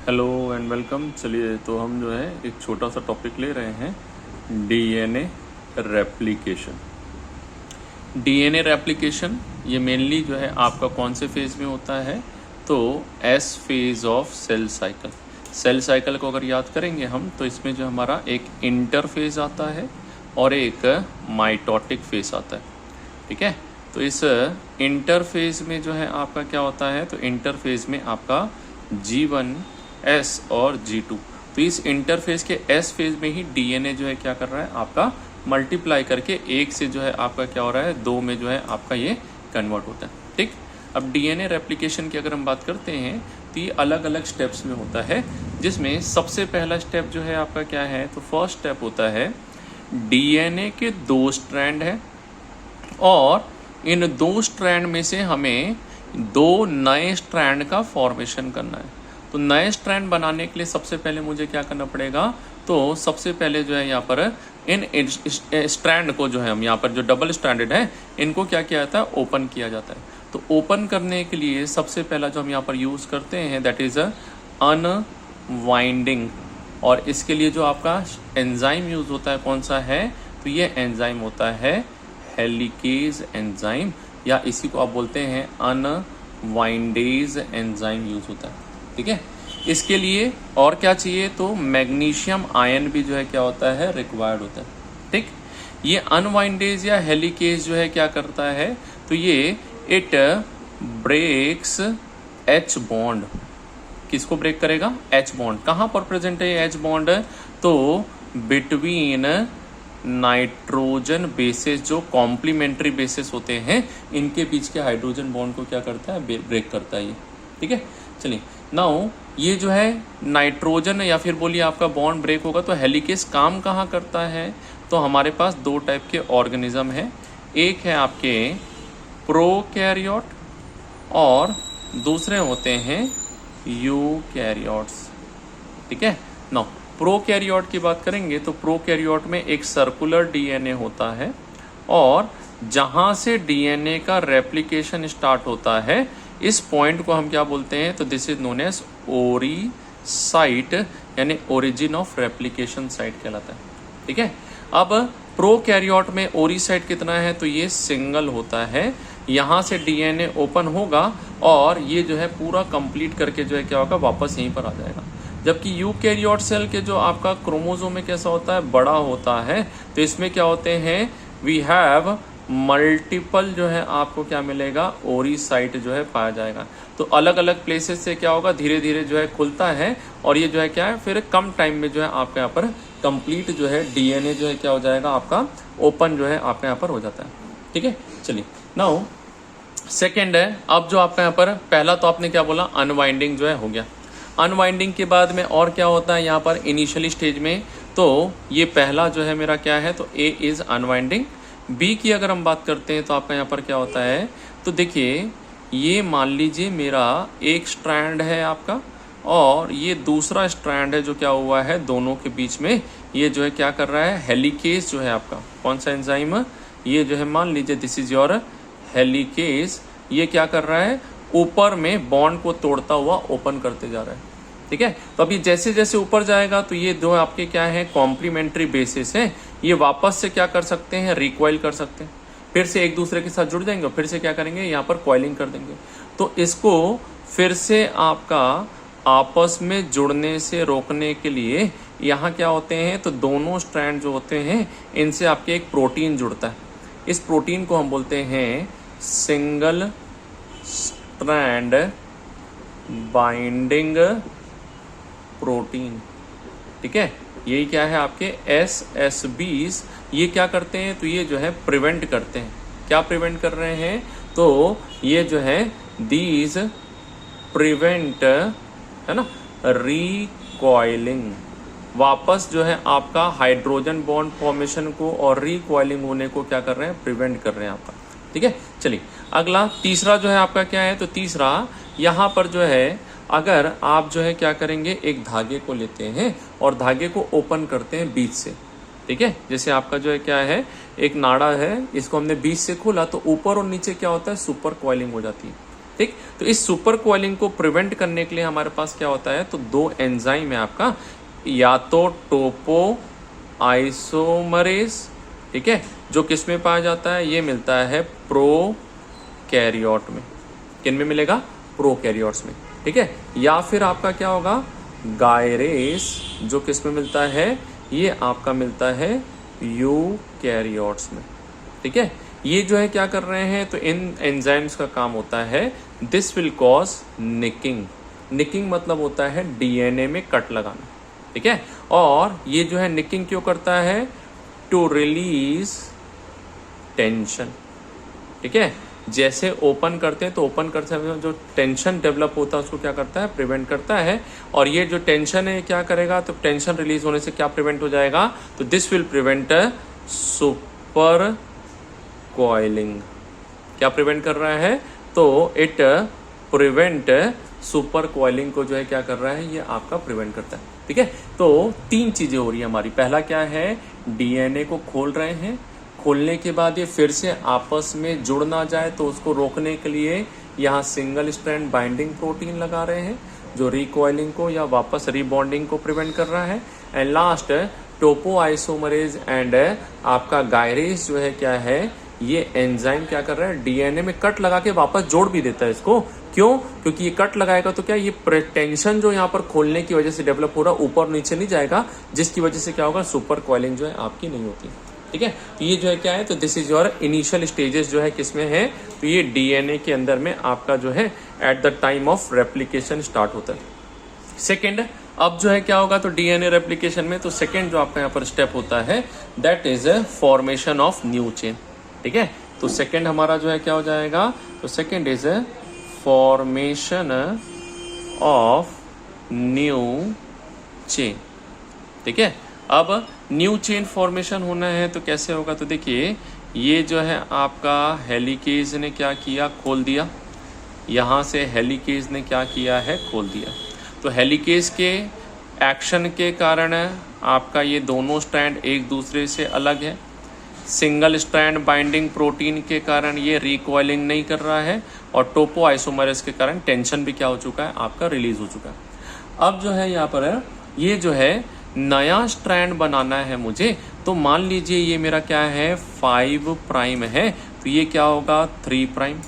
Hello and welcome. चलिए तो हम जो है एक छोटा सा टॉपिक ले रहे हैं, डीएनए रेप्लिकेशन। डीएनए रेप्लिकेशन ये मेनली जो है आपका कौन से फेज में होता है, तो S phase of cell cycle. Cell cycle को अगर याद करेंगे हम तो इसमें जो हमारा एक इंटरफेज आता है और एक माइटोटिक फेज आता है। ठीक है, तो इस इंटरफेज में जो है आपका क्या होता है, तो इंटरफेज में आपका G1 S और G2, तो इस इंटरफेज के S फेज में ही डीएनए जो है क्या कर रहा है आपका मल्टीप्लाई करके एक से जो है आपका क्या हो रहा है दो में जो है आपका ये कन्वर्ट होता है। ठीक, अब डीएनए रेप्लिकेशन की अगर हम बात करते हैं तो ये अलग अलग स्टेप्स में होता है, जिसमें सबसे पहला स्टेप जो है आपका क्या है, तो फर्स्ट स्टेप होता है डीएनए के दो स्ट्रैंड है और इन दो स्ट्रैंड में से हमें दो नए स्ट्रैंड का फॉर्मेशन करना है। तो नए स्ट्रैंड बनाने के लिए सबसे पहले मुझे क्या करना पड़ेगा, तो सबसे पहले जो है यहाँ पर इन स्ट्रैंड को जो है हम यहाँ पर जो डबल स्ट्रैंडेड है इनको क्या किया जाता है, ओपन किया जाता है। तो ओपन करने के लिए सबसे पहला जो हम यहाँ पर यूज़ करते हैं दैट इज़ अनवाइंडिंग, और इसके लिए जो आपका एंजाइम यूज़ होता है कौन सा है, तो ये एंजाइम होता है हेलिकेज एंजाइम, या इसी को आप बोलते हैं अनवाइंडेज एंजाइम यूज़ होता है। ठीक है, इसके लिए और क्या चाहिए, तो मैग्नीशियम आयन भी जो है क्या होता है, रिक्वायर्ड होता है। ठीक, ये अनवाइंडेज या हेलिकेज जो है क्या करता है, तो ये इट ब्रेक्स एच बॉन्ड। किसको ब्रेक करेगा, एच बॉन्ड। कहाँ पर प्रेजेंट है एच बॉन्ड, तो बिटवीन नाइट्रोजन बेसेस, जो कॉम्प्लीमेंट्री बेसेस होते हैं इनके बीच के हाइड्रोजन बॉन्ड को क्या करता है, ब्रेक करता है ये। ठीक है, चलिए नाउ ये जो है नाइट्रोजन या फिर बोलिए आपका बॉन्ड ब्रेक होगा तो हेलिकेज काम कहाँ करता है, तो हमारे पास दो टाइप के ऑर्गेनिज्म है, एक है आपके प्रोकैरियोट और दूसरे होते हैं यूकैरियोट्स। ठीक है, नाउ प्रोकैरियोट की बात करेंगे तो प्रोकैरियोट में एक सर्कुलर डीएनए होता है और जहां से डीएनए का रेप्लिकेशन स्टार्ट होता है इस पॉइंट को हम क्या बोलते हैं, तो this is known as ori site, यानी ओरिजिन ऑफ रेप्लिकेशन साइट कहलाता है। ठीक है, अब प्रोकैरियोट में ओरी साइट कितना है, तो ये सिंगल होता है। यहाँ से डीएनए ओपन होगा और ये जो है पूरा कंप्लीट करके जो है क्या होगा, वापस यहीं पर आ जाएगा। जबकि यूकैरियोट सेल के जो आपका क्रोमोसोम में कैसा होता है, बड़ा होता है, तो इसमें क्या होते हैं, वी हैव मल्टीपल जो है आपको क्या मिलेगा, ओरी साइट जो है पाया जाएगा। तो अलग अलग प्लेसेस से क्या होगा, धीरे धीरे जो है खुलता है और ये जो है क्या है, फिर कम टाइम में जो है आपके यहाँ पर कंप्लीट जो है डीएनए जो है क्या हो जाएगा, आपका ओपन जो है आपके यहाँ पर हो जाता है। ठीक है, चलिए नाउ सेकेंड है, अब जो आपका यहाँ पर पहला तो आपने क्या बोला, अनवाइंडिंग जो है हो गया। अनवाइंडिंग के बाद में और क्या होता है यहाँ पर इनिशियली स्टेज में, तो ये पहला जो है मेरा क्या है, तो ए इज अनवाइंडिंग। बी की अगर हम बात करते हैं तो आपका यहाँ पर क्या होता है, तो देखिए ये मान लीजिए मेरा एक स्ट्रैंड है आपका और ये दूसरा स्ट्रैंड है जो क्या हुआ है दोनों के बीच में, ये जो है क्या कर रहा है, हेलिकेज जो है आपका कौन सा एंजाइम, ये जो है मान लीजिए दिस इज योर हेलिकेज, ये क्या कर रहा है, ऊपर में बॉन्ड को तोड़ता हुआ ओपन करते जा रहा है। ठीक है, तो अभी जैसे जैसे ऊपर जाएगा तो ये दो आपके क्या है, कॉम्प्लीमेंट्री बेसिस है, ये वापस से क्या कर सकते हैं, रिकॉइल कर सकते हैं, फिर से एक दूसरे के साथ जुड़ जाएंगे और फिर से क्या करेंगे, यहाँ पर कॉइलिंग कर देंगे। तो इसको फिर से आपका आपस में जुड़ने से रोकने के लिए यहाँ क्या होते हैं, तो दोनों स्ट्रैंड जो होते हैं इनसे आपके एक प्रोटीन जुड़ता है। इस प्रोटीन को हम बोलते हैं सिंगल स्ट्रैंड बाइंडिंग प्रोटीन। ठीक है, यही क्या है आपके SSBs, ये क्या करते हैं, तो ये जो है प्रिवेंट करते हैं। क्या प्रिवेंट कर रहे हैं, तो ये जो है दीज प्रिवेंट है ना रिकॉइलिंग, वापस जो है आपका हाइड्रोजन बॉन्ड फॉर्मेशन को और रिकॉइलिंग होने को क्या कर रहे हैं, प्रिवेंट कर रहे हैं आपका। ठीक है, चलिए अगला तीसरा जो है आपका क्या है, तो तीसरा यहाँ पर जो है अगर आप जो है क्या करेंगे, एक धागे को लेते हैं और धागे को ओपन करते हैं बीच से। ठीक है, जैसे आपका जो है क्या है, एक नाड़ा है, इसको हमने बीच से खोला तो ऊपर और नीचे क्या होता है, सुपर कॉइलिंग हो जाती है। ठीक। तो इस सुपर कोइलिंग को प्रिवेंट करने के लिए हमारे पास क्या होता है, तो दो एंजाइम है आपका, या तो टोपो आइसोमरेज, ठीक है, जो किस में पाया जाता है, ये मिलता है प्रोकैरियोट में। किन में मिलेगा, प्रोकैरियोट्स में, ठीक है। या फिर आपका क्या होगा, गायरेस, जो किस में मिलता है, ये आपका मिलता है यूकैरियोट्स में, ठीक है। ये जो है क्या कर रहे हैं, तो इन एंजाइम्स का काम होता है, this will cause nicking. Nicking मतलब होता है डीएनए में कट लगाना, ठीक है। और ये जो है निकिंग क्यों करता है, टू रिलीज टेंशन, ठीक है। जैसे ओपन करते हैं तो ओपन करते समय जो टेंशन डेवलप होता है उसको क्या करता है, प्रिवेंट करता है। और ये जो टेंशन है क्या करेगा, तो टेंशन रिलीज होने से क्या प्रिवेंट हो जाएगा, तो this will prevent super coiling. क्या प्रिवेंट कर रहा है, तो इट प्रिवेंट सुपर कोइलिंग को जो है क्या कर रहा है, ये आपका प्रिवेंट करता है, ठीक है। तो तीन चीजें हो रही है हमारी। पहला क्या है, डीएनए को खोल रहे हैं, खोलने के बाद ये फिर से आपस में जुड़ ना जाए तो उसको रोकने के लिए यहाँ सिंगल स्ट्रैंड बाइंडिंग प्रोटीन लगा रहे हैं, जो रिकॉइलिंग को या वापस रीबॉन्डिंग को प्रिवेंट कर रहा है। And last Toppo isomerase and आपका गायरेस जो है क्या है, ये एंजाइम क्या कर रहा है, डीएनए में कट लगा के वापस जोड़ भी देता है इसको। क्यों, क्योंकि ये कट लगाएगा तो क्या, ये टेंशन जो यहाँ पर खोलने की वजह से डेवलप हो रहा है ऊपर नीचे नहीं जाएगा, जिसकी वजह से क्या होगा, सुपर कोइलिंग जो है आपकी नहीं होती, ठीक है। तो ये जो है क्या है, तो this is your initial stages जो है किसमें है, तो ये डीएनए के अंदर में आपका जो है at the time of replication start होता है। सेकेंड, अब जो है क्या होगा, तो डीएनए रेप्लिकेशन में तो सेकेंड जो आपका यहाँ पर स्टेप होता है, that is formation of new chain, ठीक है। तो सेकेंड हमारा जो है क्या हो जाएगा, तो second is formation of new chain, ठीक है। अब न्यू चेन फॉर्मेशन होना है तो कैसे होगा, तो देखिए ये जो है आपका हेलिकेज ने क्या किया, खोल दिया, यहाँ से हेलिकेज ने क्या किया है, खोल दिया। तो हेलिकेज के एक्शन के कारण आपका ये दोनों स्ट्रैंड एक दूसरे से अलग है। सिंगल स्ट्रैंड बाइंडिंग प्रोटीन के कारण ये रिकॉइलिंग नहीं कर रहा है, और टोपो आइसोमरेज के कारण टेंशन भी क्या हो चुका है, आपका रिलीज हो चुका है। अब जो है यहाँ पर ये जो है नया स्ट्रैंड बनाना है मुझे, तो मान लीजिए ये मेरा क्या है, 5 प्राइम है, तो ये क्या होगा, 3 प्राइम,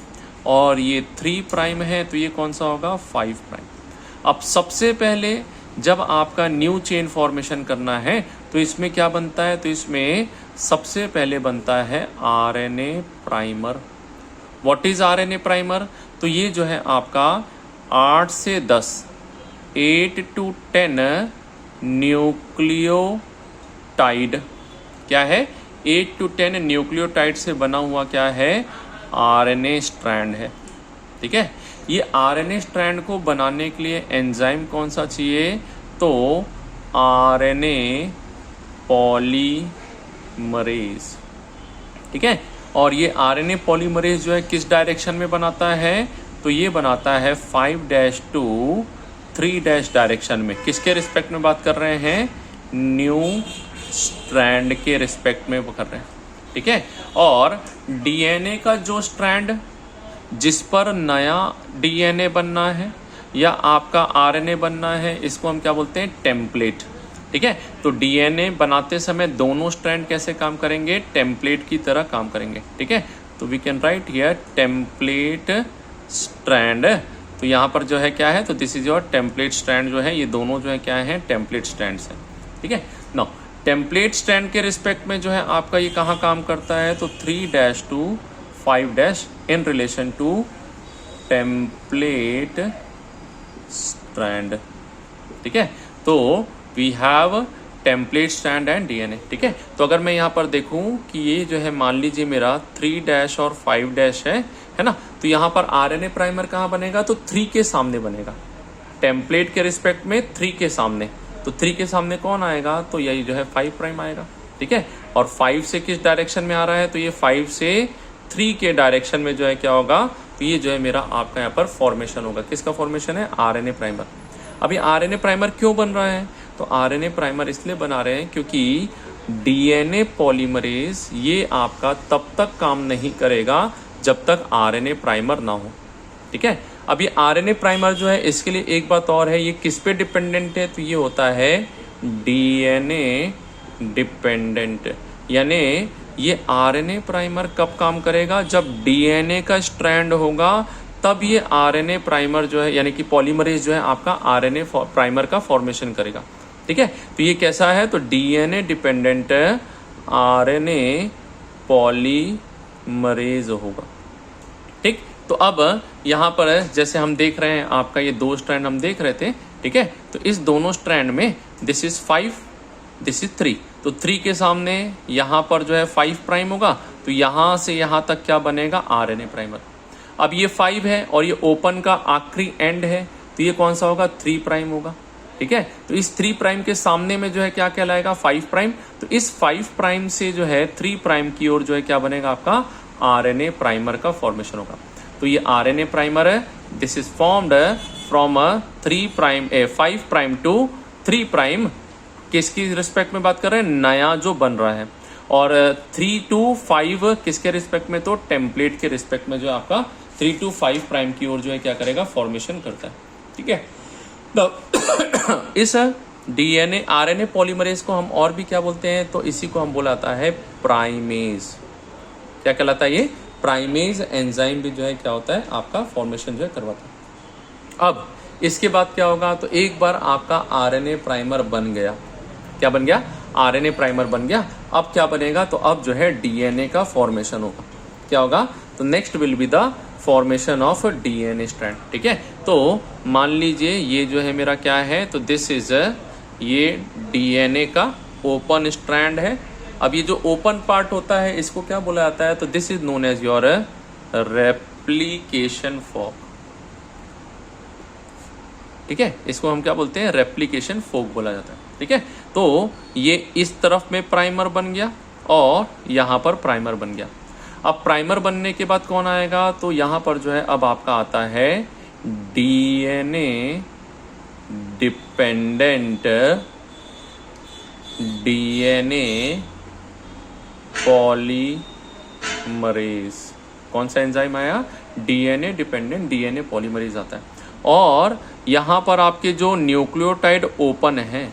और ये 3 प्राइम है तो ये कौन सा होगा, 5 प्राइम। अब सबसे पहले जब आपका न्यू चेन फॉर्मेशन करना है तो इसमें क्या बनता है, तो इसमें सबसे पहले बनता है RNA primer. What is RNA primer, तो ये जो है आपका 8 से 10 8 to 10 न्यूक्लियोटाइड, क्या है, 8 to 10 न्यूक्लियोटाइड से बना हुआ क्या है, आरएनए स्ट्रैंड है, ठीक है। ये आरएनए स्ट्रैंड को बनाने के लिए एंजाइम कौन सा चाहिए, तो आरएनए पॉलीमरेज, ठीक है। और ये आरएनए पॉलीमरेज जो है किस डायरेक्शन में बनाता है, तो ये बनाता है 5' to 3' डायरेक्शन में। किसके रिस्पेक्ट में बात कर रहे हैं, न्यू स्ट्रैंड के रिस्पेक्ट में कर रहे हैं, ठीक है। और डीएनए का जो स्ट्रैंड जिस पर नया डीएनए बनना है या आपका आरएनए बनना है, इसको हम क्या बोलते हैं, टेम्पलेट, ठीक है। तो डीएनए बनाते समय दोनों स्ट्रैंड कैसे काम करेंगे, टेम्पलेट की तरह काम करेंगे, ठीक है। तो we can write here template strand. तो यहाँ पर जो है क्या है, तो this is your template strand, जो है ये दोनों जो है क्या है, टेम्पलेट स्ट्रैंड्स हैं, ठीक है। नाउ टेम्पलेट स्ट्रैंड के रिस्पेक्ट में जो है आपका ये कहाँ काम करता है, तो 3' to 5' in relation to template strand, ठीक है। तो we have template strand and DNA, ठीक है। तो अगर मैं यहाँ पर देखूं कि ये जो है मान लीजिए मेरा 3' और 5' है ना, तो यहाँ पर आरएनए प्राइमर कहाँ बनेगा, तो 3 के सामने बनेगा, टेम्पलेट के रिस्पेक्ट में 3 के सामने। तो 3 के सामने कौन आएगा, तो यही जो है 5 प्राइम आएगा, ठीक है। और 5 से किस डायरेक्शन में आ रहा है, तो ये 5 से 3 के डायरेक्शन में जो है क्या होगा, तो ये जो है मेरा आपका यहाँ पर फॉर्मेशन होगा। किसका फॉर्मेशन है, आरएनए प्राइमर। अभी आरएनए प्राइमर क्यों बन रहा है, तो आरएनए प्राइमर इसलिए बना रहे हैं क्योंकि डीएनए पॉलीमरेज ये आपका तब तक काम नहीं करेगा जब तक आरएनए प्राइमर ना हो, ठीक है। अब ये आरएनए प्राइमर जो है, इसके लिए एक बात और है, ये किस पे डिपेंडेंट है, तो ये होता है डीएनए डिपेंडेंट। यानी ये आरएनए प्राइमर कब काम करेगा, जब डीएनए का स्ट्रैंड होगा तब ये आरएनए प्राइमर जो है यानी कि पॉलीमरेज जो है आपका आरएनए प्राइमर का फॉर्मेशन करेगा। ठीक है, तो ये कैसा है, तो डीएनए डिपेंडेंट आरएनए पॉलीमरेज होगा। ठीक, तो अब यहाँ पर जैसे हम देख रहे हैं आपका ये 2 स्ट्रैंड हम देख रहे थे। ठीक है, तो इस दोनों स्ट्रैंड में दिस इज 5, दिस इज 3, तो 3 के सामने यहाँ पर जो है 5 प्राइम होगा, तो यहाँ से यहाँ तक क्या बनेगा, आरएनए प्राइमर। अब ये 5 है और ये ओपन का आखिरी एंड है, तो ये कौन सा होगा, 3 प्राइम होगा। ठीक है, तो इस 3 प्राइम के सामने में जो है क्या कहलाएगा, 5 प्राइम। तो इस 5 प्राइम से जो है 3 प्राइम की ओर जो है क्या बनेगा, आपका आरएनए प्राइमर का फॉर्मेशन होगा। तो ये आरएनए प्राइमर है, this is formed from 5 prime to 3 prime. किसकी रिस्पेक्ट में बात कर रहे हैं, नया जो बन रहा है। और 3 to 5 किसके रिस्पेक्ट में, तो टेम्पलेट के रिस्पेक्ट में जो आपका 3 to 5 प्राइम की ओर जो है क्या करेगा, फॉर्मेशन करता है। ठीक है, तो इस डीएनए आरएनए पॉलीमरेज को हम और भी क्या बोलते हैं, तो इसी को हम बोलाता है प्राइमेज। क्या कहलाता है ये, प्राइमेज एंजाइम भी जो है क्या होता है, आपका फॉर्मेशन जो है करवाता है। अब इसके बाद क्या होगा, तो एक बार आपका आरएनए प्राइमर बन गया, क्या बन गया, आरएनए प्राइमर बन गया। अब क्या बनेगा, तो अब जो है डीएनए का फॉर्मेशन होगा। क्या होगा, तो next will be the formation of DNA strand. ठीक है, तो मान लीजिए ये जो है मेरा क्या है, तो दिस इज ये डीएनए का ओपन स्ट्रैंड है। अब ये जो ओपन पार्ट होता है इसको क्या बोला जाता है, तो this is known as your replication fork. ठीक है, इसको हम क्या बोलते हैं, रेप्लिकेशन फोक बोला जाता है। ठीक है, तो ये इस तरफ में प्राइमर बन गया और यहाँ पर प्राइमर बन गया। अब प्राइमर बनने के बाद कौन आएगा, तो यहाँ पर जो है अब आपका आता है डीएनए डिपेंडेंट डीएनए पॉलीमरेज। कौन सा एंजाइम आया, डीएनए डिपेंडेंट डीएनए पॉलीमरेज आता है। और यहाँ पर आपके जो न्यूक्लियोटाइड ओपन है,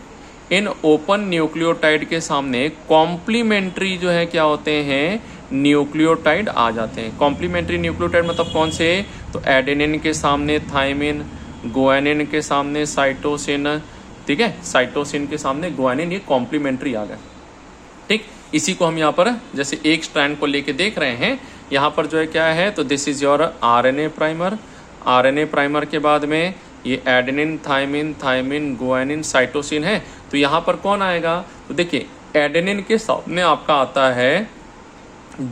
इन ओपन न्यूक्लियोटाइड के सामने कॉम्प्लीमेंट्री जो है क्या होते हैं, न्यूक्लियोटाइड आ जाते हैं। कॉम्प्लीमेंट्री न्यूक्लियोटाइड मतलब कौन से, तो एडेनिन के सामने थाइमिन, गुआनिन के सामने साइटोसिन। ठीक है, साइटोसिन के सामने गुआनिन, ये कॉम्प्लीमेंट्री आ गए। ठीक, इसी को हम यहाँ पर जैसे एक स्ट्रैंड को लेके देख रहे हैं, यहाँ पर जो है क्या है, तो this is your RNA primer. RNA primer के बाद में ये adenine, thymine, thymine, guanine, cytosine है। तो यहाँ पर कौन आएगा, तो देखिए एडेनिन के सामने आपका आता है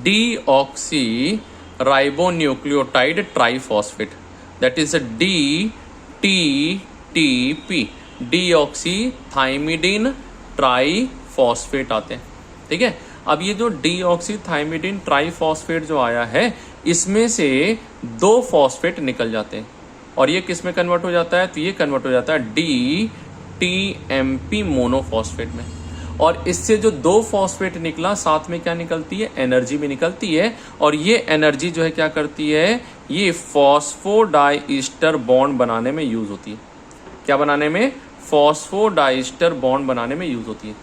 deoxy ribonucleotide triphosphate, that is DTTP, deoxy थाइमिडिन triphosphate आते हैं। ठीक है, अब ये जो डीऑक्सी थाइमिडिन ट्राइफॉस्फेट जो आया है, इसमें से 2 फॉस्फेट निकल जाते हैं और ये किस में कन्वर्ट हो जाता है, तो ये कन्वर्ट हो जाता है DTMP मोनोफॉस्फेट में। और इससे जो 2 फॉस्फेट निकला, साथ में क्या निकलती है, एनर्जी भी निकलती है। और ये एनर्जी जो है क्या करती है, ये फॉस्फोडाइस्टर बॉन्ड बनाने में यूज होती है। क्या बनाने में, फॉस्फोडाइस्टर बॉन्ड बनाने में यूज होती है।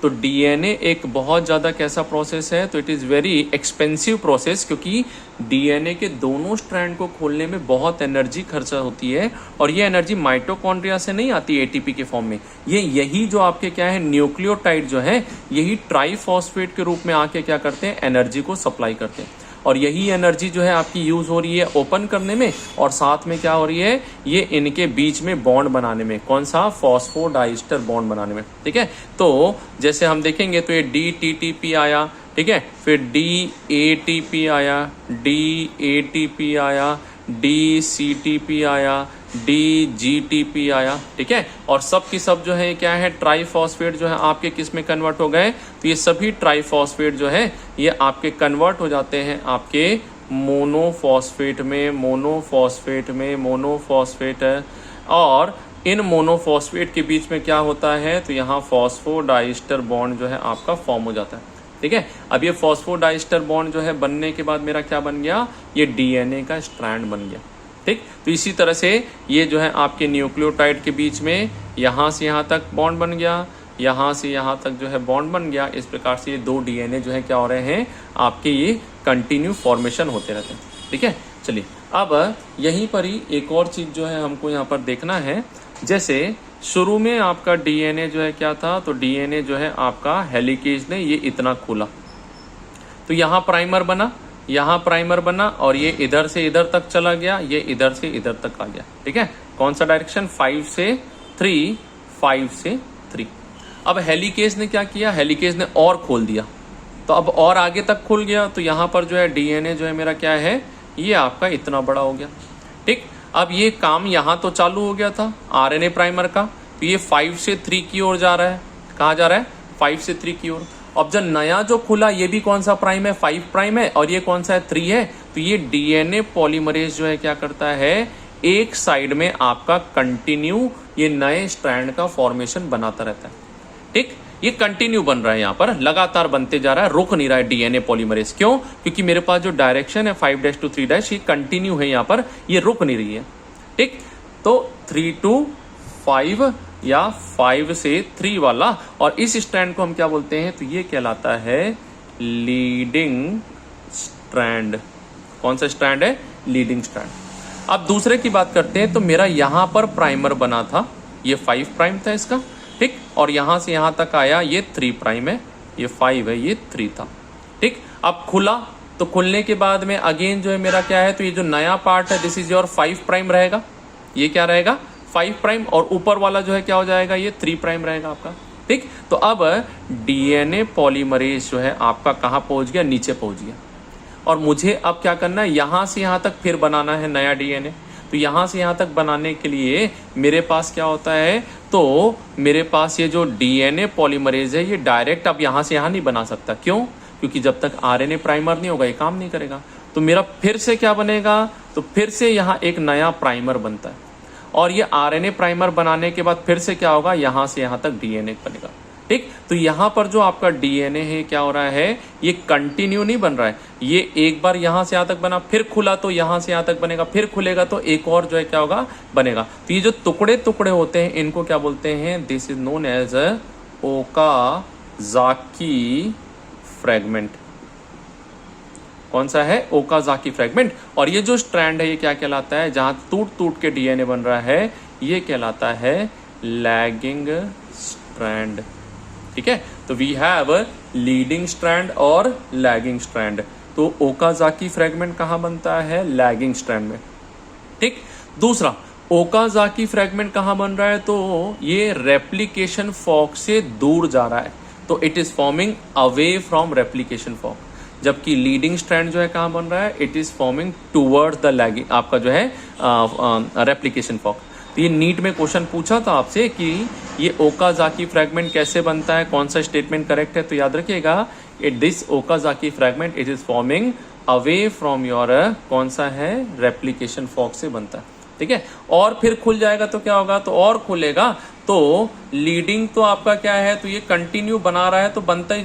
तो डीएनए एक बहुत ज़्यादा कैसा प्रोसेस है, तो it is very expensive process, क्योंकि डीएनए के दोनों स्ट्रैंड को खोलने में बहुत एनर्जी खर्चा होती है। और ये एनर्जी माइटोकॉन्ड्रिया से नहीं आती एटीपी के फॉर्म में, यही जो आपके क्या है, न्यूक्लियोटाइड जो है, यही ट्राइफॉस्फेट के रूप में आके क्या करते हैं, एनर्जी को सप्लाई करते हैं। और यही एनर्जी जो है आपकी यूज हो रही है ओपन करने में, और साथ में क्या हो रही है, ये इनके बीच में बॉन्ड बनाने में, कौन सा, फॉस्फोडाइस्टर बॉन्ड बनाने में। ठीक है, तो जैसे हम देखेंगे तो ये DTTP आया, ठीक है, फिर DATP आया, DATP आया, DCTP आया, DGTP आया। ठीक है, और सब की सब जो है क्या है, ट्राइफॉस्फेट जो है आपके किस में कन्वर्ट हो गए, तो ये सभी ट्राइफॉस्फेट जो है ये आपके कन्वर्ट हो जाते हैं आपके मोनोफॉस्फेट में, मोनोफॉस्फेट में, मोनोफॉस्फेट। और इन मोनोफॉस्फेट के बीच में क्या होता है, तो यहाँ फॉस्फोडाइस्टर बॉन्ड जो है आपका फॉर्म हो जाता है। ठीक है, अब ये फॉस्फोडाइस्टर बॉन्ड जो है बनने के बाद मेरा क्या बन गया, ये डीएनए का स्ट्रैंड बन गया। ठीक। तो इसी तरह से ये जो है आपके न्यूक्लियोटाइड के बीच में यहाँ से यहाँ तक बॉन्ड बन गया, यहाँ से यहाँ तक जो है बॉन्ड बन गया। इस प्रकार से ये 2 डीएनए जो है क्या हो रहे हैं आपके, ये कंटिन्यू फॉर्मेशन होते रहते हैं। ठीक है, चलिए अब यहीं पर ही एक और चीज जो है हमको यहाँ पर देखना है। जैसे शुरू में आपका डीएनए जो है क्या था, तो डीएनए जो है आपका हेलिकेज ने ये इतना खोला, तो यहाँ प्राइमर बना, यहाँ प्राइमर बना, और ये इधर से इधर तक चला गया, ये इधर से इधर तक आ गया। ठीक है, कौन सा डायरेक्शन, 5 से 3, 5 से 3। अब हेलिकेज ने क्या किया, हेलिकेज ने और खोल दिया, तो अब और आगे तक खुल गया, तो यहाँ पर जो है डीएनए जो है मेरा क्या है, ये आपका इतना बड़ा हो गया। ठीक, अब ये काम यहाँ तो चालू हो गया था आरएनए प्राइमर का, तो ये 5 से 3 की ओर जा रहा है। कहाँ जा रहा है, 5 से 3 की ओर। अब जब नया जो खुला ये भी कौन सा प्राइम है, 5 प्राइम है, और ये कौन सा है, 3 है। तो ये डीएनए पॉलीमरेज जो है क्या करता है, एक साइड में आपका कंटिन्यू ये नए स्ट्रैंड का फॉर्मेशन बनाता रहता है। ठीक, ये कंटिन्यू बन रहा है, यहाँ पर लगातार बनते जा रहा है, रुक नहीं रहा है डीएनए पॉलीमरेज। क्यों, क्योंकि मेरे पास जो डायरेक्शन है 5' to 3' ये कंटिन्यू है, यहाँ पर ये रुक नहीं रही है। ठीक, तो 3 to 5 या 5 से 3 वाला, और इस स्ट्रैंड को हम क्या बोलते हैं, तो ये कहलाता है लीडिंग स्ट्रैंड। कौन सा स्ट्रैंड है, लीडिंग स्ट्रैंड। अब दूसरे की बात करते हैं, तो मेरा यहां पर प्राइमर बना था, ये 5 प्राइम था इसका। ठीक, और यहां से यहां तक आया, ये 3 प्राइम है, ये 5 है, ये 3 था। ठीक, अब खुला, तो खुलने के बाद में अगेन जो है मेरा क्या है, तो ये जो नया पार्ट है दिस इज योर 5 प्राइम रहेगा, ये क्या रहेगा 5 प्राइम, और ऊपर वाला जो है क्या हो जाएगा, ये 3 प्राइम रहेगा आपका। ठीक, तो अब डीएनए पॉलीमरेज जो है आपका कहाँ पहुंच गया, नीचे पहुंच गया, और मुझे अब क्या करना है, यहां से यहां तक फिर बनाना है नया डीएनए। तो यहां से यहां तक बनाने के लिए मेरे पास क्या होता है, तो मेरे पास ये जो डीएनए पॉलीमरेज है ये डायरेक्ट अब यहां से यहां नहीं बना सकता। क्यों, क्योंकि जब तक आरएनए प्राइमर नहीं होगा ये काम नहीं करेगा। तो मेरा फिर से क्या बनेगा, तो फिर से यहाँ एक नया प्राइमर बनता है, और ये आरएनए प्राइमर बनाने के बाद फिर से क्या होगा, यहां से यहां तक डीएनए बनेगा। ठीक, तो यहां पर जो आपका डीएनए है क्या हो रहा है, ये कंटिन्यू नहीं बन रहा है, ये एक बार यहां से यहां तक बना, फिर खुला तो यहां से यहां तक बनेगा, फिर खुलेगा तो एक और जो है क्या होगा, बनेगा। तो ये जो टुकड़े टुकड़े होते हैं इनको क्या बोलते हैं, this is known as Okazaki fragment. कौन सा है, ओकाज़ाकी फ्रैगमेंट। और ये जो स्ट्रैंड है ये क्या कहलाता है, जहां टूट टूट के डीएनए बन रहा है, ये कहलाता है लैगिंग स्ट्रैंड। ठीक है, तो वी हैव लीडिंग स्ट्रैंड और लैगिंग स्ट्रैंड। तो ओकाज़ाकी फ्रैगमेंट कहां बनता है, लैगिंग स्ट्रैंड में। ठीक, दूसरा ओकाज़ाकी फ्रैगमेंट कहां बन रहा है, तो ये रेप्लिकेशन फॉर्क से दूर जा रहा है, तो it is forming away from replication fork. जबकि लीडिंग स्ट्रैंड जो है कहां बन रहा है, it is forming towards the lagging, आपका जो है रेप्लिकेशन फॉर्क। तो ये नीट में क्वेश्चन पूछा था आपसे कि ये ओकाज़ाकी फ्रैगमेंट कैसे बनता है, कौन सा स्टेटमेंट करेक्ट है, तो याद रखिएगा this Okazaki fragment it is forming away from your, कौन सा है, रेप्लिकेशन फॉर्क से बनता है। ठीक है, और फिर खुल जाएगा तो क्या होगा, तो और खुलेगा, तो लीडिंग तो आपका क्या है, तो ये कंटिन्यू बना रहा है, तो बनता ही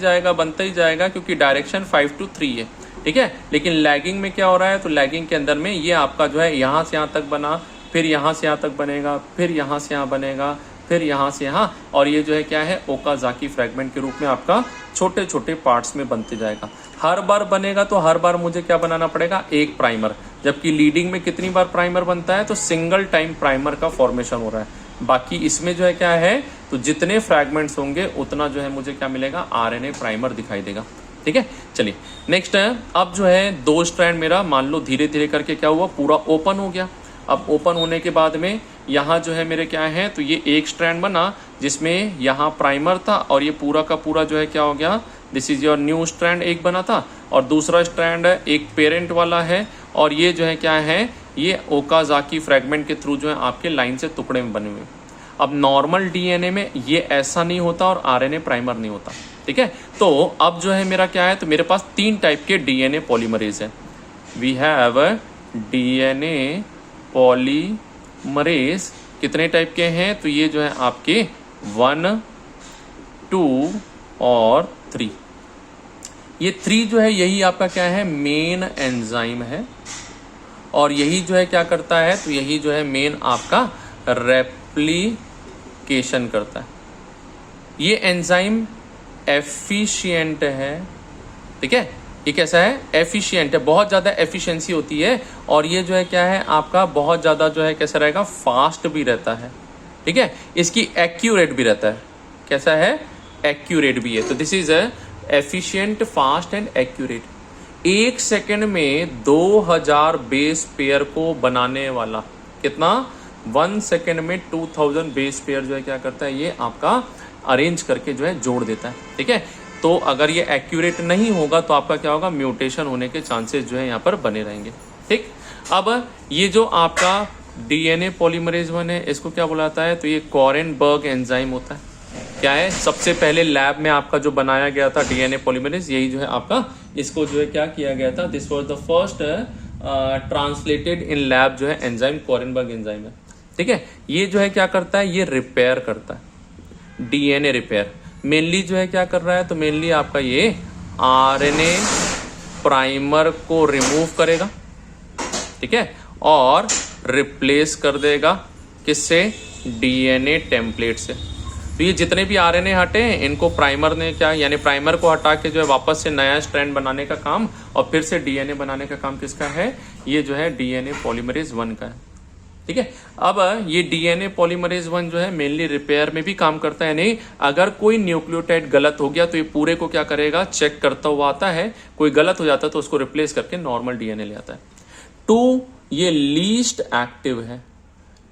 जाएगा क्योंकि डायरेक्शन 5 to 3 है। ठीक है, लेकिन लैगिंग में क्या हो रहा है, तो लैगिंग के अंदर में ये आपका जो है यहां से यहां तक बना, फिर यहां से यहां तक बनेगा, फिर यहां से यहां बनेगा, फिर यहां से यहां, और ये जो है क्या है, ओकाज़ाकी फ्रैगमेंट के रूप में आपका छोटे छोटे पार्ट्स में बनते जाएगा। हर बार बनेगा तो हर बार मुझे क्या बनाना पड़ेगा, एक प्राइमर। जबकि लीडिंग में कितनी बार प्राइमर बनता है, तो सिंगल टाइम प्राइमर का फॉर्मेशन हो रहा है। बाकी इसमें जो है क्या है, तो जितने फ्रैगमेंट्स होंगे उतना जो है मुझे क्या मिलेगा, आरएनए प्राइमर दिखाई देगा। ठीक है, चलिए नेक्स्ट है, अब जो है 2 स्ट्रैंड मेरा मान लो धीरे धीरे करके क्या हुआ, पूरा ओपन हो गया। अब ओपन होने के बाद में यहाँ जो है मेरे क्या है, तो ये एक स्ट्रैंड बना जिसमें यहाँ प्राइमर था, और ये पूरा का पूरा जो है क्या हो गया, this is your new strand एक बना था, और दूसरा स्ट्रैंड एक पेरेंट वाला है, और ये जो है क्या है, ये ओकाज़ाकी फ्रैगमेंट के थ्रू जो है आपके लाइन से टुकड़े में बने हुए। अब नॉर्मल डीएनए में ये ऐसा नहीं होता और आरएनए प्राइमर नहीं होता। ठीक है, तो अब जो है मेरा क्या है, तो मेरे पास 3 टाइप के डीएनए पॉलीमरेज है। वी हैव डीएनए पॉलीमरेज, कितने टाइप के हैं, तो ये जो है आपके 1, 2 और 3। ये 3 जो है यही आपका क्या है, मेन एंजाइम है, और यही जो है क्या करता है, तो यही जो है मेन आपका रेप्लिकेशन करता है। ये एंजाइम एफिशिएंट है, ठीक है, ये कैसा है, एफिशिएंट है, बहुत ज़्यादा एफिशिएंसी होती है। और ये जो है क्या है आपका बहुत ज़्यादा जो है कैसा रहेगा, फास्ट भी रहता है, ठीक है, इसकी एक्यूरेट भी रहता है, कैसा है, एक्यूरेट भी है। तो this is efficient, fast and accurate. 1 second में 2000 बेस पेयर को बनाने वाला, कितना, 1 सेकेंड में 2000 बेस पेयर जो है क्या करता है, ये आपका अरेंज करके जो है जोड़ देता है, ठीक है। तो अगर ये एक्यूरेट नहीं होगा तो आपका क्या होगा, म्यूटेशन होने के चांसेस जो है यहाँ पर बने रहेंगे, ठीक। अब ये जो आपका डीएनए पॉलीमरेज 1 है, इसको क्या बोला जाता है, तो ये कोरेनबर्ग एंजाइम होता है। क्या है, सबसे पहले लैब में आपका जो बनाया गया था डीएनए पॉलीमरेज, यही जो है आपका, इसको जो है क्या किया गया था, this was the first translated in lab जो है एंजाइम कोरेनबर्ग एंजाइम है, ठीक है। ये जो है क्या करता है, ये रिपेयर करता है, डीएनए रिपेयर। मेनली जो है क्या कर रहा है, तो मेनली आपका ये आरएनए प्राइमर को रिमूव करेगा, ठीक है, और रिप्लेस कर देगा किससे, डीएनए टेम्पलेट से। तो ये जितने भी आरएनए हटे हैं, इनको प्राइमर ने क्या, यानी प्राइमर को हटा के जो है वापस से नया स्ट्रैंड बनाने का काम, और फिर से डीएनए बनाने का काम किसका है, ये जो है डीएनए पॉलीमरेज 1 का है, ठीक है। अब ये डीएनए पॉलीमरेज 1 जो है मेनली रिपेयर में भी काम करता है, नहीं अगर कोई न्यूक्लियोटाइड गलत हो गया तो ये पूरे को क्या करेगा, चेक करता हुआ आता है, कोई गलत हो जाता है तो उसको रिप्लेस करके नॉर्मल डीएनए ले आता है। 2 ये लीस्ट एक्टिव है,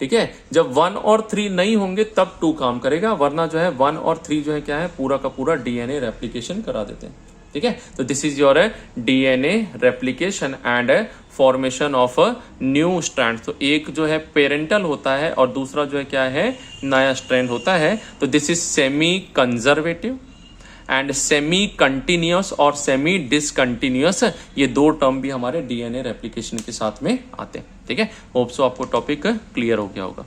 ठीक है, जब 1 और 3 नहीं होंगे तब 2 काम करेगा, वरना जो है 1 और 3 जो है क्या है, पूरा का पूरा डीएनए रेप्लिकेशन करा देते हैं, ठीक है। तो this is your DNA replication and formation of new strand. तो एक जो है पेरेंटल होता है और दूसरा जो है क्या है, नया स्ट्रैंड होता है। तो this is semi conservative and semi continuous और सेमी डिसकंटिन्यूअस, ये 2 टर्म भी हमारे डीएनए रेप्लिकेशन के साथ में आते हैं, ठीक है। होप सो आपको टॉपिक क्लियर हो गया होगा।